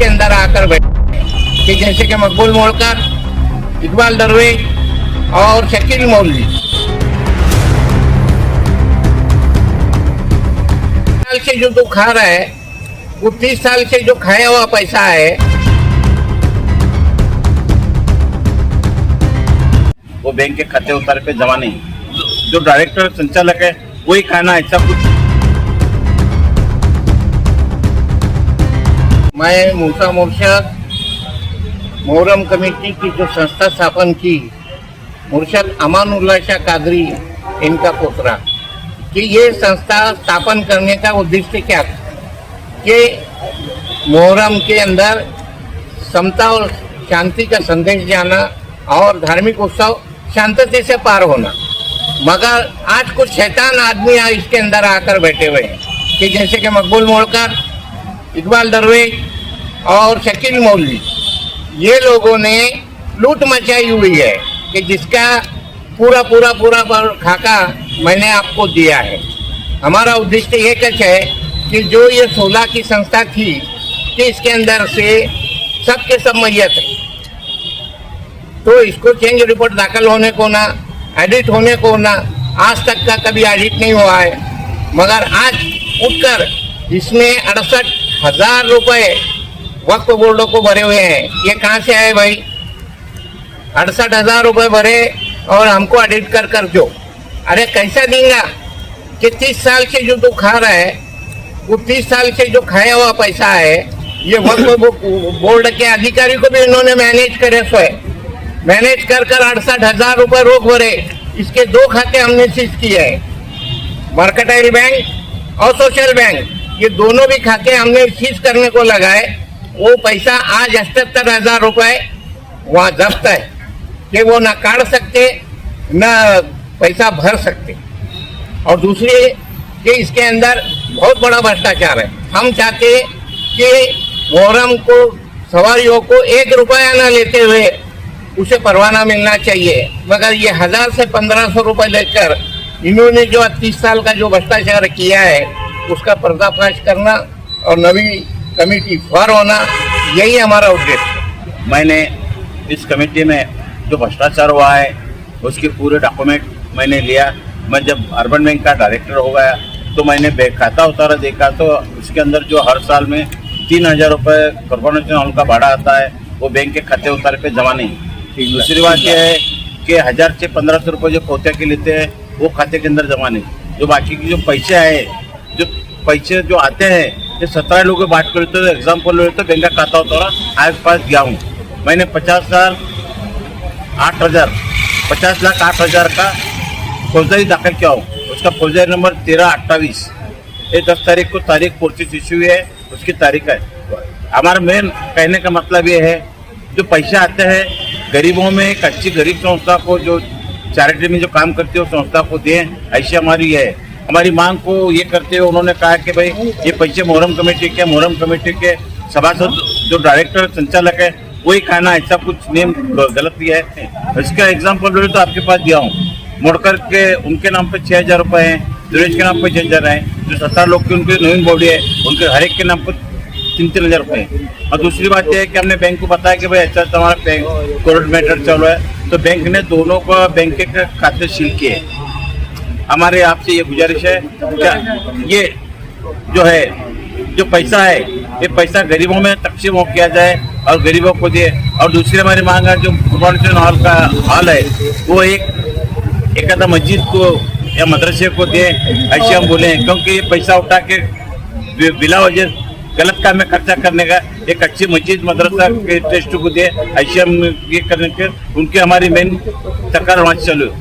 इसके अंदर आकर बैठे कि जैसे कि मकबूल मोड़कर, इकबाल दरवेश और शकील मौलवी साल से जो तू खा रहा है वो 30 साल से जो खाया हुआ पैसा है वो बैंक के खाते उतारे पे जमा नहीं। जो डायरेक्टर संचालक है वही खाना, ऐसा कुछ। मैं मूसा मुर्शद मोहर्रम कमेटी की जो संस्था स्थापन की, मुर्शद अमानुल्लाह शाह कादरी इनका पोतरा, कि ये संस्था स्थापन करने का उद्देश्य क्या था कि मुहर्रम के अंदर समता और शांति का संदेश जाना और धार्मिक उत्सव शांति से पार होना। मगर आज कुछ शैतान आदमी इसके अंदर आकर बैठे हुए हैं कि जैसे कि मकबूल मोड़कर, इकबाल दरवेश और शकील मौलवी, ये लोगों ने लूट मचाई हुई है कि जिसका पूरा खाका मैंने आपको दिया है। हमारा उद्देश्य ये कुछ है कि जो ये 16 की संस्था थी कि इसके अंदर से सबके सब मैयत है, तो इसको चेंज रिपोर्ट दाखिल होने को ना, एडिट होने को ना, आज तक का कभी एडिट नहीं हुआ है। मगर आज उठकर इसमें 68,000 रुपये वक्फ बोर्डों को भरे हुए हैं। ये कहाँ से आए भाई? 68,000 रुपये भरे और हमको एडिट कर जो, अरे कैसा देंगे कि 30 साल से जो तू खा रहा है वो 30 साल से जो खाया हुआ पैसा है, ये वक्फ बोर्ड के अधिकारी को भी इन्होंने मैनेज करे, मैनेज कर 68,000 रुपये रोक भरे। इसके 2 खाते हमने सीज किए हैं, मर्केंटाइल बैंक और सोशल बैंक, ये दोनों भी खाते हमने सीज करने को लगाए। वो पैसा आज 78,000 रुपये वहाँ जब्त है कि वो ना काट सकते ना पैसा भर सकते। और दूसरी कि इसके अंदर बहुत बड़ा भ्रष्टाचार है। हम चाहते कि मुहर्रम को सवारियों को 1 रुपया ना लेते हुए उसे परवाना मिलना चाहिए, मगर ये 1000 से 1500 रुपये लेकर इन्होंने जो 30 साल का जो भ्रष्टाचार किया है उसका पर्दाफाश करना और नवी कमेटी फॉर होना, यही हमारा उद्देश्य। मैंने इस कमेटी में जो भ्रष्टाचार हुआ है उसके पूरे डॉक्यूमेंट मैंने लिया। मैं जब अर्बन बैंक का डायरेक्टर हो गया तो मैंने बैंक खाता उतारा देखा, तो उसके अंदर जो हर साल में 3,000 रुपये कॉर्पोरेशन हॉल का भाड़ा आता है वो बैंक के खाते उतारे पे जमा नहीं। दूसरी बात यह है कि 1000 से 1500 रुपये जो पोते के लेते हैं वो खाते के अंदर जमा नहीं। जो बाकी की जो पैसे आए, जो पैसे जो आते हैं, ये 17 लोगों बांट कर लेते, एग्जाम्पल ले तो बैंक का खाता उतारा आज पास गया हूँ मैंने 50 लाख 8,000 का फौजदारी दाखिल किया हूँ। उसका फौजदारी नंबर 1328, ये 10 तारीख को तारीख पोर्चिस इश्यू है, उसकी तारीख है। हमारा मेन कहने का मतलब ये है जो पैसे आते हैं गरीबों में, एक अच्छी गरीब संस्था को जो चैरिटी में जो काम करती है उस संस्था को दें, ऐसी हमारी है। हमारी मांग को ये करते हुए उन्होंने कहा कि भाई ये पैसे मुहर्रम कमेटी के सभासद जो डायरेक्टर संचालक है वही खाना, ऐसा कुछ नेम गलत दिया है। इसका एग्जाम्पल ले तो आपके पास दिया हूँ। मोड़कर के उनके नाम पे 6,000 रुपये हैं, सुरेश के नाम पे 6,000 हैं, जो 17 लोग की उनकी नवीन बॉडी है उनके हर एक के नाम पर 3-3 हज़ार रुपये हैं। और दूसरी बात यह है कि हमने बैंक को बताया कि भाई ऐसा हमारा बैंक कोर्ट मैटर चल रहा है, तो बैंक ने दोनों को बैंक के खाते सील किए। हमारे आपसे ये गुजारिश है क्या ये जो है जो पैसा है ये पैसा गरीबों में तकसीम हो किया जाए और गरीबों को दिए। और दूसरी हमारी मांग है जो कॉर्पोरेशन हॉल का हॉल है वो एक आधा मस्जिद को या मदरसे को दे, ऐसे हम बोले, क्योंकि ये पैसा उठा के बिला वजह गलत काम में खर्चा करने का एक अच्छी मस्जिद मदरसा के टेस्ट को दे, ऐसे हम ये करने के उनकी हमारी मेन सरकार वहाँ चालू है।